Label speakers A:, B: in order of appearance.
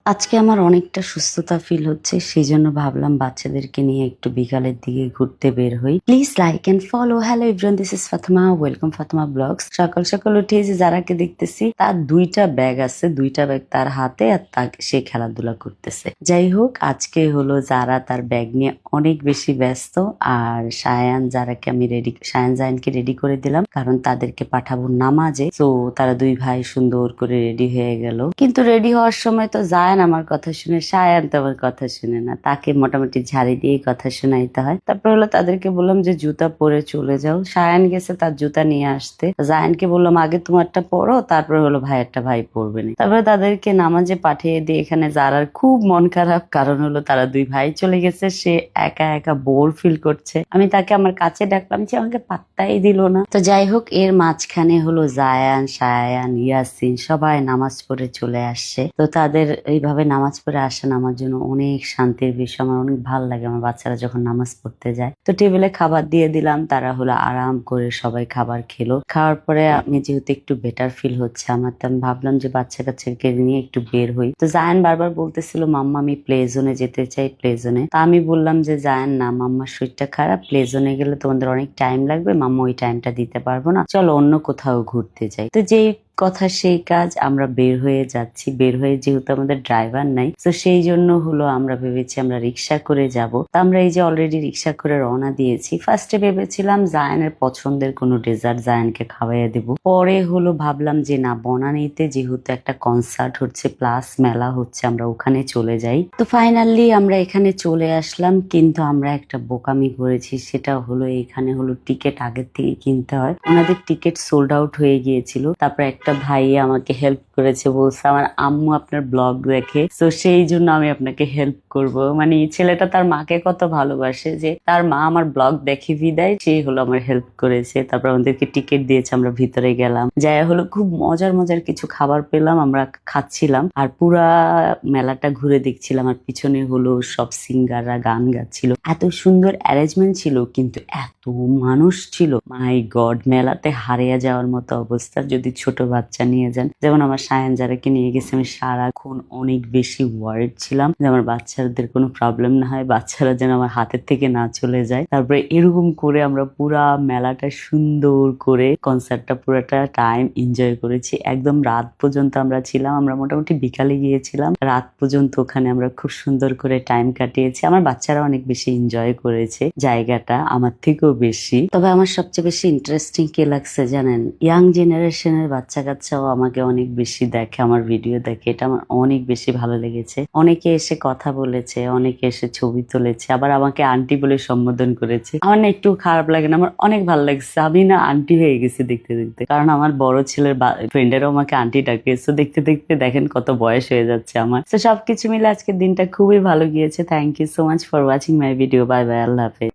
A: আজকে আমার অনেকটা সুস্থতা ফিল হচ্ছে, সেজন্য ভাবলাম বাচ্চাদেরকে নিয়ে একটু বিকালের দিকে ঘুরতে বের হই। Please like and follow. Hello everyone, this is Fatema, welcome Fatema blogs. সকাল সকাল উঠে যে যারাকে দেখতেছি তার দুইটা ব্যাগ আছে, দুইটা ব্যাগ তার হাতে, আর সে খেলাধুলা করতেছে। যাই হোক, আজকে হলো যারা তার ব্যাগ নিয়ে অনেক বেশি ব্যস্ত, আর সায়ান জায়ানকে রেডি করে দিলাম, কারণ তাদেরকে পাঠাবো নামাজে। তো তারা দুই ভাই সুন্দর করে রেডি হয়ে গেল, কিন্তু রেডি হওয়ার সময় তো জায়ান আমার কথা শুনে, সায়ান তো আমার কথা শুনে না, তাকে মোটামুটি ঝাড়ি দিয়ে কথা শোনাইতে হয়। তারপর হলো তাদেরকে বললাম যে জুতা পরে চলে যাও। সায়ান গেছে তার জুতা নিয়ে আসতে, জায়ানকে বললাম আগে তোমারটা পরো, তারপরে হলো ভাইয়েরটা ভাই পরবে না। তারপরে তাদেরকে নামাজে পাঠিয়ে দিয়ে এখানে যারার খুব মন খারাপ, কারণ হলো তারা দুই ভাই চলে গেছে, সে একা একা বোর ফিল করছে। আমি তাকে আমার কাছে ডাকলাম, যে আমাকে পাত্তাই দিল না। তো যাই হোক, এর মাঝখানে হলো জায়ান, সায়ান, ইয়াসিন সবাই নামাজ পড়ে চলে আসছে। তো তাদের এইভাবে নামাজ পড়ে আসেন আমার জন্য অনেক শান্তির বিষয়। আমার অনেক ভালো লাগে আমার বাচ্চারা যখন নামাজ পড়তে যায়। তো টেবিলে খাবার দিয়ে দিলাম, তারা হলো আরাম করে সবাই খাবার খেলো। খাওয়ার পরে আমি যেহেতু একটু বেটার ফিল হচ্ছে আমার, তো আমি ভাবলাম যে বাচ্চা কাচ্চাকে নিয়ে একটু বের হই। তো জায়ান বারবার বলতেছিল মাম্মা আমি প্লে জোনে যেতে চাই, প্লে জোনে। তা আমি বললাম যে জায়ান না, মাম্মার শরীরটা খারাপ, প্লে জোনে গেলে তোমাদের অনেক টাইম লাগবে, মাম্মা ওই টাইমটা দিতে পারবো না, চলো অন্য কোথাও ঘুরতে যাই। তো যেই কথা সেই কাজ, আমরা বের হয়ে যাচ্ছি। বের হয়ে যেহেতু আমাদের ড্রাইভার নাই, তো সেই জন্য হলো আমরা ভেবেছি আমরা রিক্সা করে যাব। তো আমরা এই যে অলরেডি রিক্সা করে রওনা দিয়েছি। ফার্স্টে ভেবেছিলাম জায়ানের পছন্দের কোনো ডেজার্ট জায়ানকে খাওয়াইয়া দেব, পরে হলো ভাবলাম যে না, বনানীতে যেহেতু একটা কনসার্ট হচ্ছে প্লাস মেলা হচ্ছে, আমরা ওখানে চলে যাই। তো ফাইনালি আমরা এখানে চলে আসলাম, কিন্তু আমরা একটা বোকামি করেছি। সেটা হলো এখানে হলো টিকিট আগের থেকে কিনতে হয়, ওনাদের টিকিট সোল্ড আউট হয়ে গিয়েছিল। তারপর একটা ভাই আমাকে হেল্প করেছে, বলছে আমার আম্মু আপনার ব্লগ দেখে, তো সেই জন্য আমি আপনাকে হেল্প করব। মানে ছেলেটা তার মাকে কত ভালোবাসে, যে তার মা আমার ব্লগ দেখে বিদায় সেই হলো আমার হেল্প করেছে। তারপর আমাদেরকে টিকিট দিয়েছে, আমরা ভিতরে গেলাম, যাই হলো খুব মজার মজার কিছু খাবার পেলাম, আমরা খাচ্ছিলাম আর পুরা মেলাটা ঘুরে দেখছিলাম। আর পিছনে হলো সব সিঙ্গাররা গান গাচ্ছিল, এত সুন্দর অ্যারেঞ্জমেন্ট ছিল, কিন্তু এত মানুষ ছিল, মাই গড, মেলাতে হারিয়ে যাওয়ার মতো অবস্থা। যদি ছোট বাচ্চা নিয়ে যান, যেমন আমার সায়ান যারাকে নিয়ে গেছে, আমি সারাক্ষণ অনেক বেশি ওয়ার্ড ছিলাম যে আমার বাচ্চাদের কোনো প্রবলেম না হয়, বাচ্চারা যেন আমার হাতের থেকে না চলে যায়। তারপরে এরকম করে আমরা পুরা মেলাটা সুন্দর করে, কনসার্টটা পুরোটা টাইম এনজয় করেছি। একদম রাত পর্যন্ত আমরা ছিলাম, আমরা মোটামুটি বিকালে গিয়েছিলাম, রাত পর্যন্ত ওখানে আমরা খুব সুন্দর করে টাইম কাটিয়েছি। আমার বাচ্চারা অনেক বেশি এনজয় করেছে জায়গাটা, আমার থেকেও বেশি। তবে আমার সবচেয়ে বেশি ইন্টারেস্টিং কে লাগছে জানেন, ইয়াং জেনারেশনের বাচ্চা কাচ্চাও আমাকে অনেক বেশি দেখে, আমার ভিডিও দেখে, এটা আমার অনেক বেশি ভালো লেগেছে। অনেকে এসে কথা বলেছে, অনেকে এসে ছবি তুলেছে, আবার আমাকে আন্টি বলে সম্বোধন করেছে। আমার না একটু খারাপ লাগে না, আমার অনেক ভালো লাগছে। আমি না আন্টি হয়ে গেছি দেখতে দেখতে, কারণ আমার বড় ছেলের ফ্রেন্ডেরও আমাকে আন্টি ডাকে। তো দেখতে দেখতে দেখেন কত বয়স হয়ে যাচ্ছে আমার। তো সবকিছু মিলে আজকের দিনটা খুবই ভালো গিয়েছে। Thank you so much for watching my video. Bye bye, আল্লাহ হাফেজ।